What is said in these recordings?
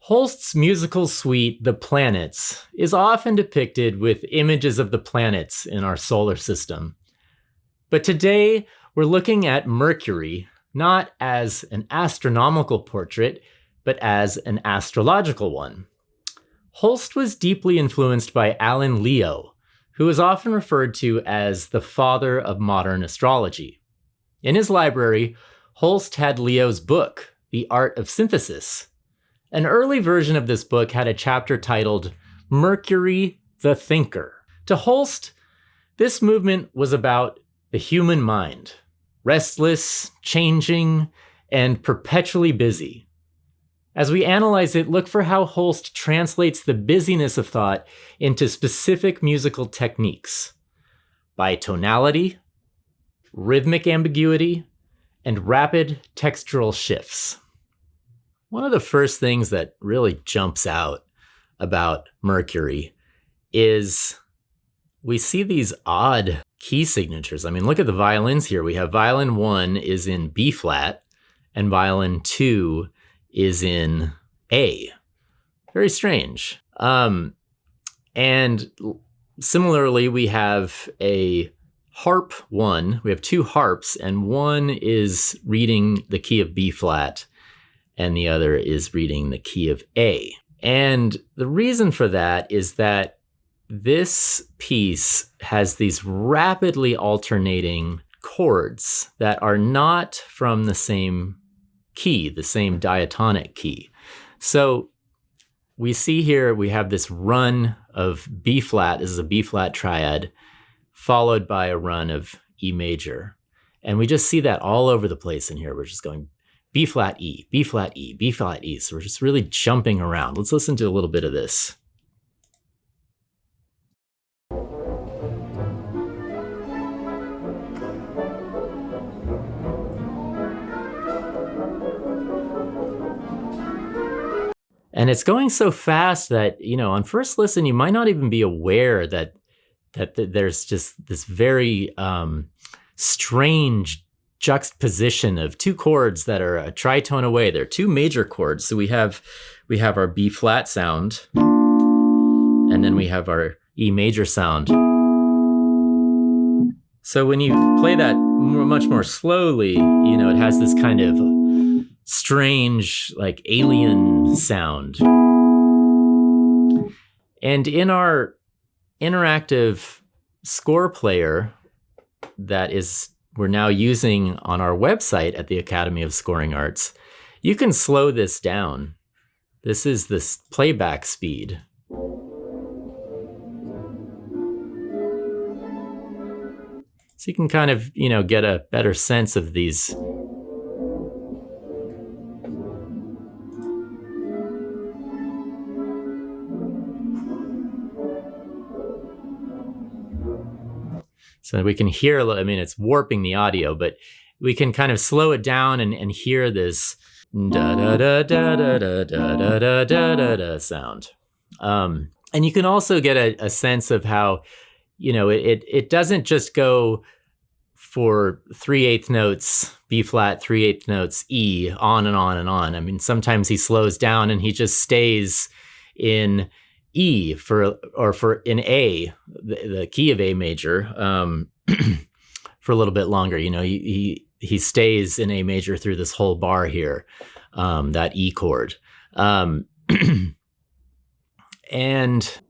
Holst's musical suite, The Planets, is often depicted with images of the planets in our solar system. But today, we're looking at Mercury, not as an astronomical portrait, but as an astrological one. Holst was deeply influenced by Alan Leo, who is often referred to as the father of modern astrology. In his library, Holst had Leo's book, The Art of Synthesis. An early version of this book had a chapter titled Mercury the Thinker. To Holst, this movement was about the human mind, restless, changing, and perpetually busy. As we analyze it, look for how Holst translates the busyness of thought into specific musical techniques: bitonality, rhythmic ambiguity, and rapid textural shifts. One of the first things that really jumps out about Mercury is we see these odd key signatures. I mean, look at the violins here. We have violin 1 is in B flat and violin 2 is in A. Very strange. And similarly, we have a harp 1. We have 2 harps, and one is reading the key of B flat and the other is reading the key of A. And the reason for that is that this piece has these rapidly alternating chords that are not from the same key, the same diatonic key. So we see here, we have this run of B flat. This is a B flat triad, followed by a run of E major. And we just see that all over the place in here. We're just going B flat E, B flat E, B flat E. So we're just really jumping around. Let's listen to a little bit of this. And it's going so fast that, on first listen, you might not even be aware that there's just this very strange juxtaposition of 2 chords that are a tritone away. They're 2 major chords. So we have our B flat sound, and then we have our E major sound. So when you play that much more slowly, it has this kind of strange, like alien sound. And in our interactive score player that we're now using on our website at the Academy of Scoring Arts, you can slow this down. This is the playback speed. So you can kind of, get a better sense of these. So we can hear, it's warping the audio, but we can kind of slow it down and hear this da da da da da da da da da da da sound. And you can also get a sense of how, it doesn't just go for 3/8 notes, B flat, 3/8 notes, E, on and on and on. I mean, sometimes he slows down and he just stays in E for in A, the key of A major, for a little bit longer. He stays in A major through this whole bar here, that E chord. And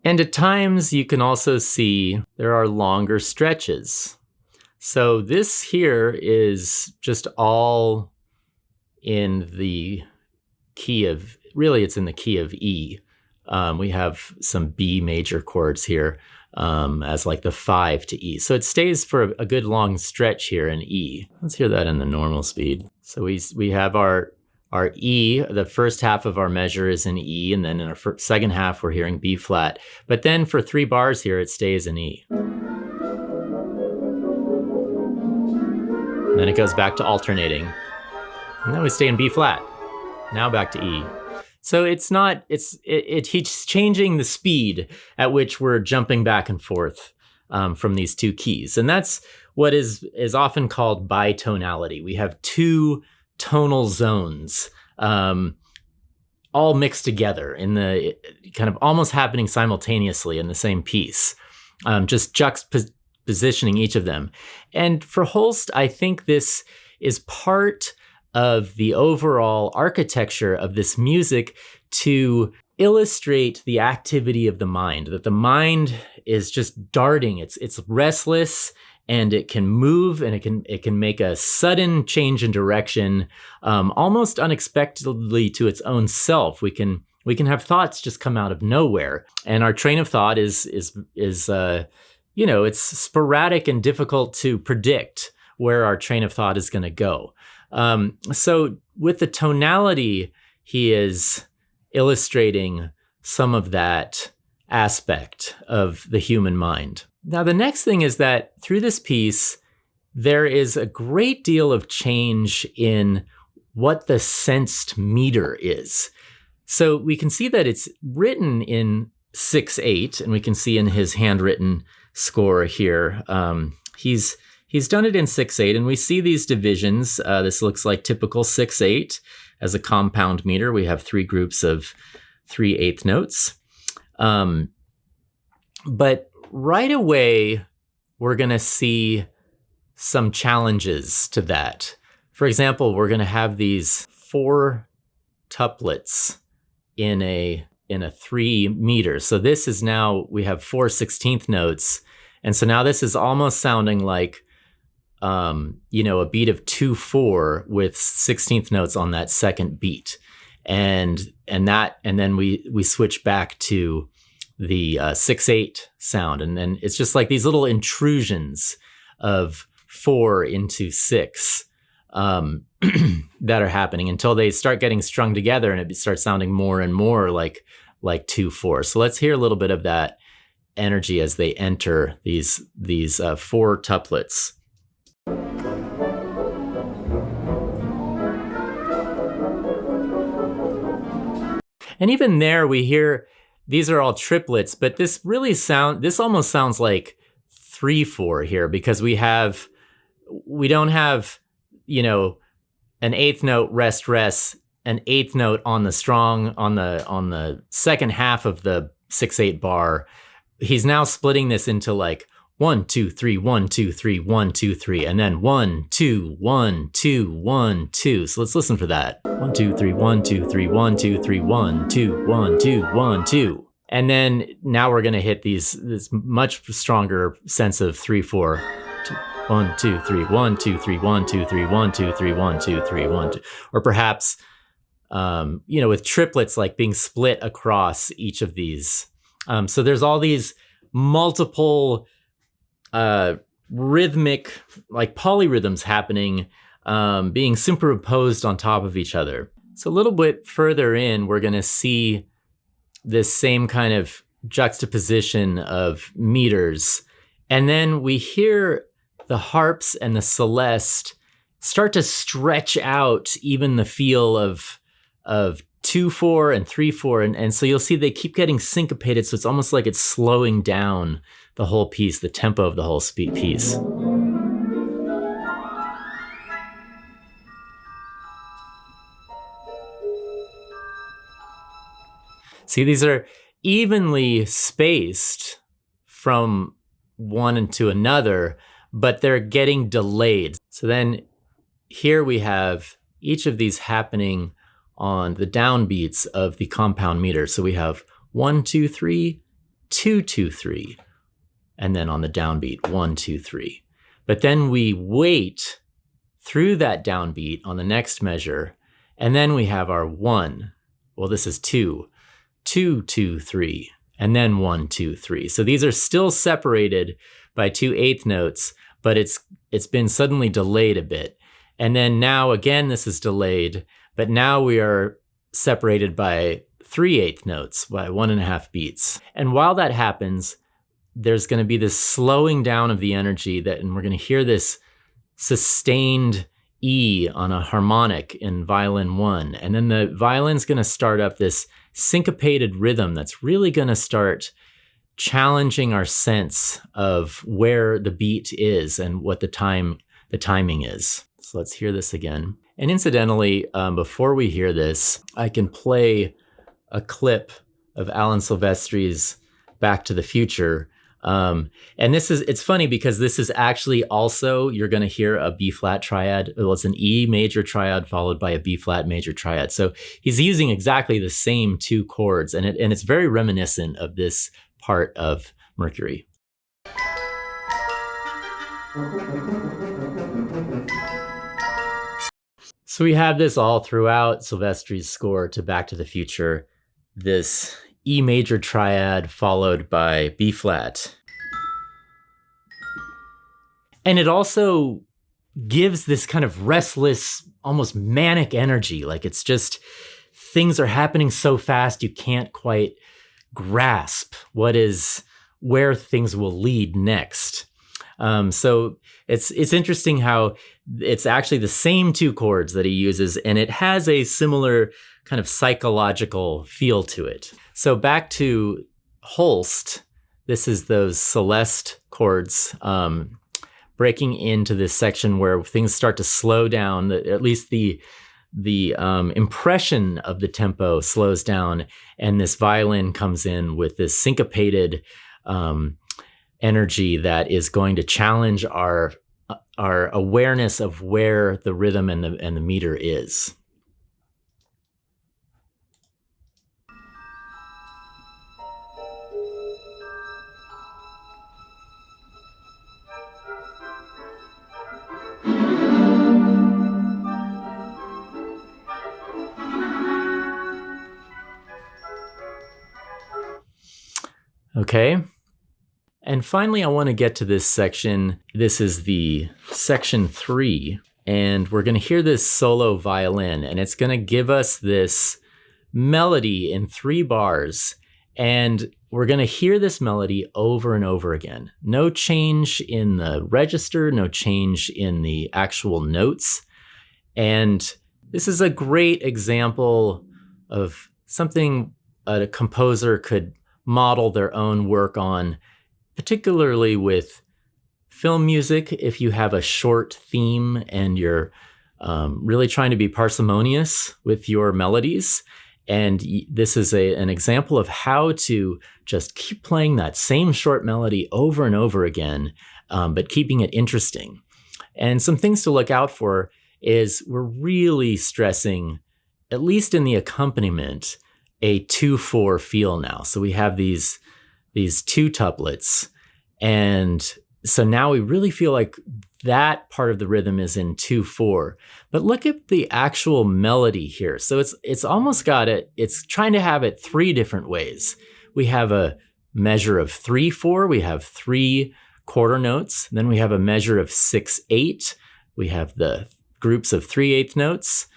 at times you can also see there are longer stretches. So this here is just all in the key of, really it's in the key of E. We have some B major chords here as like the 5 to E. So it stays for a good long stretch here in E. Let's hear that in the normal speed. So we have our E, the first half of our measure is in E, and then in our second half we're hearing B flat. But then for 3 bars here, it stays in E. And then it goes back to alternating. And then we stay in B flat. Now back to E. So he's changing the speed at which we're jumping back and forth from these 2 keys. And that's what is often called bitonality. We have 2 tonal zones all mixed together in the kind of almost happening simultaneously in the same piece, just juxtapositioning each of them. And for Holst, I think this is part of the overall architecture of this music to illustrate the activity of the mind, that the mind is just darting. It's restless, and it can move, and it can make a sudden change in direction, almost unexpectedly to its own self. We can have thoughts just come out of nowhere, and our train of thought is it's sporadic and difficult to predict where our train of thought is going to go. So with the tonality, he is illustrating some of that aspect of the human mind. Now, the next thing is that through this piece, there is a great deal of change in what the sensed meter is. So we can see that it's written in 6/8, and we can see in his handwritten score here, he's done it in 6/8, and we see these divisions. This looks like typical 6/8 as a compound meter. We have 3 groups of 3/8 notes. But right away, we're going to see some challenges to that. For example, we're going to have these 4 tuplets in a 3 meter. So this is now, we have 4 16th notes. And so now this is almost sounding like, a beat of 2/4 with 16th notes on that second beat. And then we switch back to the 6/8 sound. And then it's just like these little intrusions of 4 into 6 that are happening until they start getting strung together and it starts sounding more and more like 2/4. So let's hear a little bit of that energy as they enter these 4 tuplets. And even there we hear these are all triplets, but this almost sounds like 3/4 here, because we don't have, an 8th note rest, an 8th note on the strong on the second half of the 6/8 bar. He's now splitting this into like 1 2 3 1 2 3 1 2 3, and then 1 2 1 2 1 2. So let's listen for that. 1 2 3 1 2 3 1 2 3 1 2 1 2 1 2. And then now we're going to hit this much stronger sense of 3/4. 1 2 3 1 2 3 1 2 3 1 2 3 1 2 3 1 2. Or perhaps with triplets like being split across each of these. So there's all these multiple rhythmic, like polyrhythms happening, being superimposed on top of each other. So a little bit further in, we're going to see this same kind of juxtaposition of meters. And then we hear the harps and the celeste start to stretch out even the feel of 2/4 and 3/4. And so you'll see they keep getting syncopated. So it's almost like it's slowing down the whole piece, the tempo of the whole piece. See, these are evenly spaced from one to another, but they're getting delayed. So then here we have each of these happening on the downbeats of the compound meter. So we have 1 2 3 2 2 3, and then on the downbeat 1 2 3. But then we wait through that downbeat on the next measure, and then we have our 1. Well, this is 2 2 2 3, and then 1 2 3. So these are still separated by 2/8 notes, but it's been suddenly delayed a bit. And then now again this is delayed, but now we are separated by 3/8 notes, by 1.5 beats. And while that happens, there's going to be this slowing down of the energy and we're going to hear this sustained E on a harmonic in violin 1. And then the violin's going to start up this syncopated rhythm that's really going to start challenging our sense of where the beat is and what the timing is. So let's hear this again. And incidentally, before we hear this, I can play a clip of Alan Silvestri's Back to the Future. And it's funny because this is actually also, you're going to hear a B flat triad. Well, it's an E major triad followed by a B flat major triad. So he's using exactly the same two chords, and it's very reminiscent of this part of Mercury. So we have this all throughout Silvestri's score to Back to the Future, this E major triad followed by B flat. And it also gives this kind of restless, almost manic energy. Like it's just, things are happening so fast you can't quite grasp where things will lead next. So it's interesting how it's actually the same two chords that he uses, and it has a similar kind of psychological feel to it. So back to Holst, this is those Celeste chords, breaking into this section where things start to slow down. At least the impression of the tempo slows down, and this violin comes in with this syncopated energy that is going to challenge our awareness of where the rhythm and the meter is. Okay. And finally, I want to get to this section. This is the section 3, and we're going to hear this solo violin, and it's going to give us this melody in 3 bars, and we're going to hear this melody over and over again. No change in the register, no change in the actual notes. And this is a great example of something a composer could model their own work on, particularly with film music. If you have a short theme and you're really trying to be parsimonious with your melodies, and this is an example of how to just keep playing that same short melody over and over again, but keeping it interesting. And some things to look out for is we're really stressing, at least in the accompaniment, a 2/4 feel now. So we have these 2 tuplets. And so now we really feel like that part of the rhythm is in 2/4. But look at the actual melody here. So it's almost got it, it's trying to have it 3 different ways. We have a measure of 3/4, we have 3 quarter notes, then we have a measure of 6/8, we have the groups of 3/8 notes,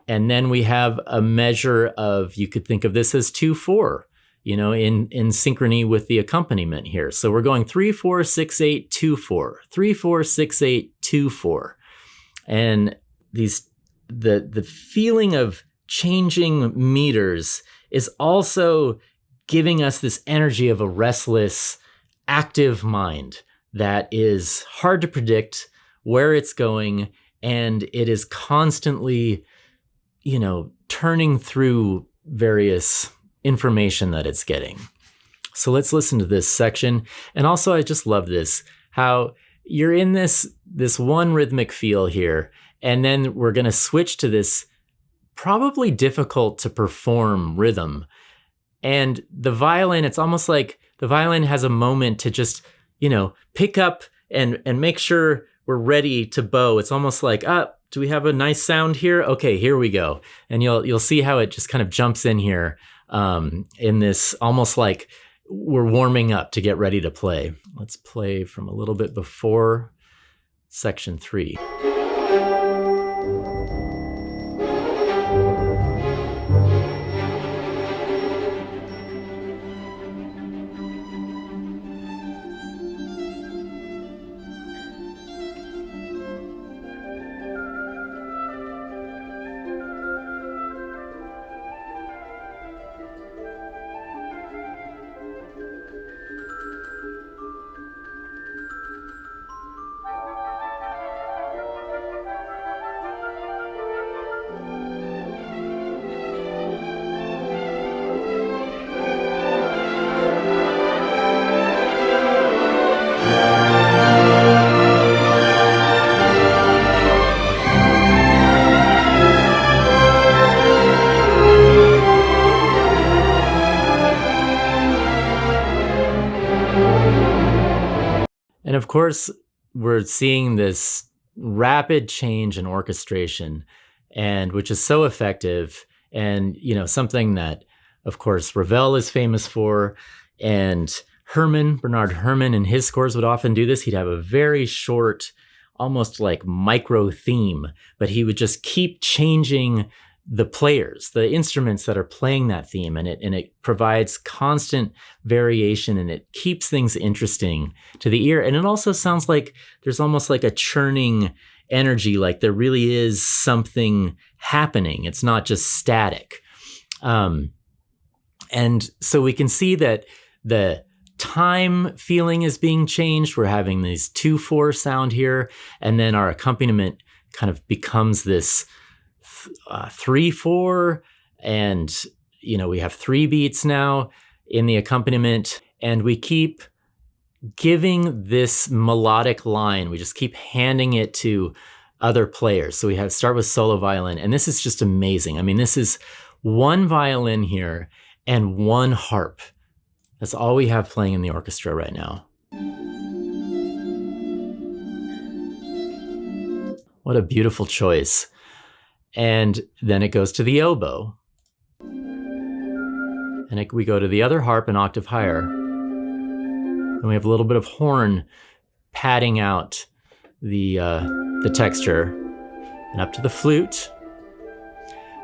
and then we have a measure of, you could think of this as 2/4, in synchrony with the accompaniment here. So we're going 3/4, 6/8, 2/4, 3/4, 6/8, 2/4. And the feeling of changing meters is also giving us this energy of a restless, active mind that is hard to predict where it's going, and it is constantly turning through various information that it's getting. So let's listen to this section. And also, I just love this, how you're in this one rhythmic feel here, and then we're going to switch to this probably difficult to perform rhythm. And the violin, it's almost like the violin has a moment to just, pick up and make sure we're ready to bow. It's almost like, do we have a nice sound here? Okay, here we go. And you'll see how it just kind of jumps in here, in this almost like we're warming up to get ready to play. Let's play from a little bit before section 3. And of course, we're seeing this rapid change in orchestration, and which is so effective, and something that, of course, Ravel is famous for, and Bernard Herrmann in his scores would often do this. He'd have a very short, almost like micro theme, but he would just keep changing the players, the instruments that are playing that theme, and it provides constant variation, and it keeps things interesting to the ear. And it also sounds like there's almost like a churning energy, like there really is something happening. It's not just static. And so we can see that the time feeling is being changed. We're having these 2/4 sound here, and then our accompaniment kind of becomes this 3/4, and we have 3 beats now in the accompaniment, and we keep giving this melodic line. We just keep handing it to other players. So we start with solo violin, and this is just amazing. I mean, this is 1 violin here and 1 harp. That's all we have playing in the orchestra right now. What a beautiful choice. And then it goes to the oboe. And we go to the other harp an octave higher. And we have a little bit of horn padding out the texture. And up to the flute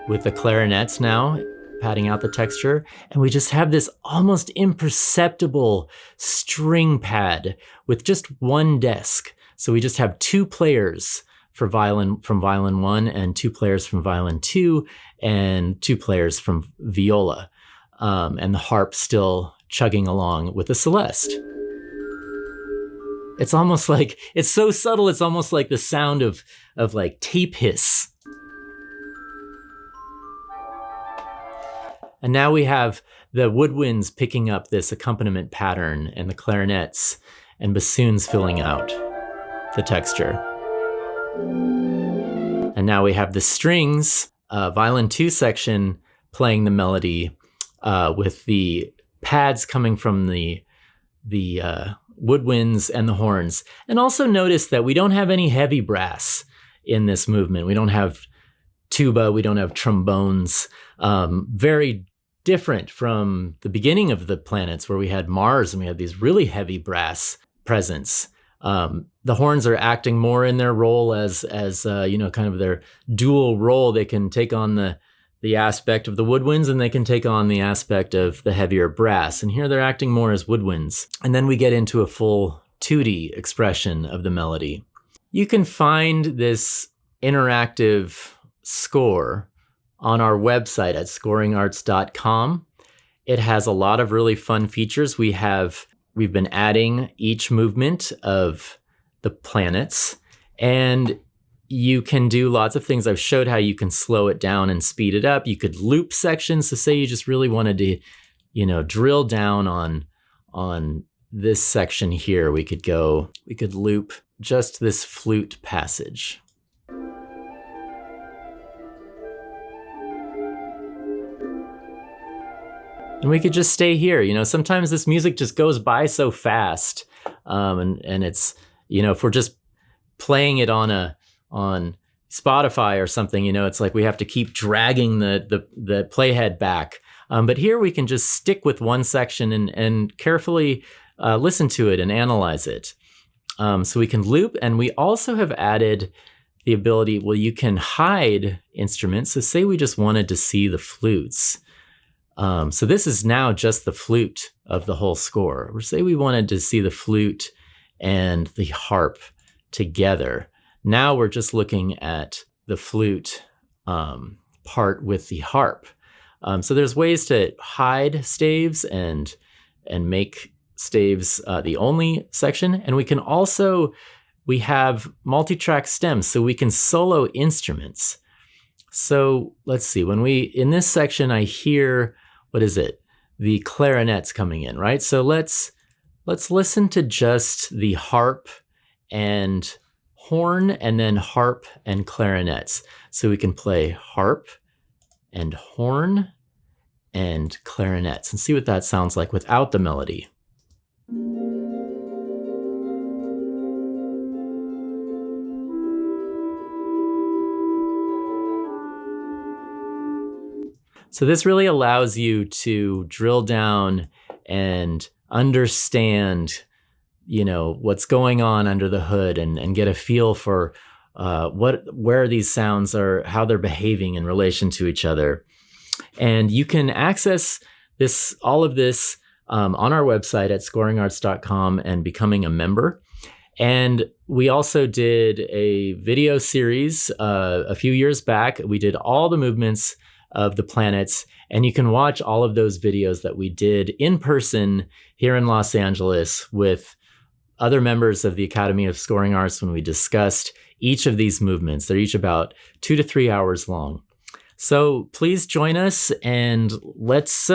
with the clarinets now padding out the texture. And we just have this almost imperceptible string pad with just 1 desk. So we just have 2 players from violin 1, and 2 players from violin 2, and 2 players from viola, and the harp still chugging along with the celeste. It's almost like, it's so subtle, it's almost like the sound of like tape hiss. And now we have the woodwinds picking up this accompaniment pattern, and the clarinets and bassoons filling out the texture. And now we have the strings, violin 2 section playing the melody with the pads coming from the woodwinds and the horns. And also notice that we don't have any heavy brass in this movement. We don't have tuba, we don't have trombones. Very different from the beginning of the planets, where we had Mars and we had these really heavy brass presence. The horns are acting more in their role as kind of their dual role. They can take on the aspect of the woodwinds, and they can take on the aspect of the heavier brass. And here they're acting more as woodwinds. And then we get into a full 2D expression of the melody. You can find this interactive score on our website at scoringarts.com. It has a lot of really fun features. We've been adding each movement of the planets, and you can do lots of things. I've showed how you can slow it down and speed it up. You could loop sections. So say you just really wanted to, drill down on this section here. We could loop just this flute passage. And we could just stay here. Sometimes this music just goes by so fast. And it's, if we're just playing it on Spotify or something, it's like we have to keep dragging the playhead back. But here we can just stick with 1 section and carefully listen to it and analyze it. So we can loop, and we also have added the ability, you can hide instruments. So say we just wanted to see the flutes. So this is now just the flute of the whole score. Or say we wanted to see the flute and the harp together. Now we're just looking at the flute part with the harp. So there's ways to hide staves and make staves the only section. And we have multi-track stems, so we can solo instruments. So let's see, in this section, I hear, what is it? The clarinets coming in, right? So let's listen to just the harp and horn, and then harp and clarinets. So we can play harp and horn and clarinets and see what that sounds like without the melody. So this really allows you to drill down and understand, what's going on under the hood and get a feel for where these sounds are, how they're behaving in relation to each other. And you can access all of this on our website at scoringarts.com and becoming a member. And we also did a video series a few years back. We did all the movements of the planets, and you can watch all of those videos that we did in person here in Los Angeles with other members of the Academy of Scoring Arts when we discussed each of these movements. They're each about 2 to 3 hours long. So please join us and let's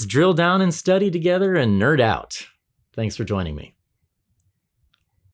drill down and study together and nerd out. Thanks for joining me.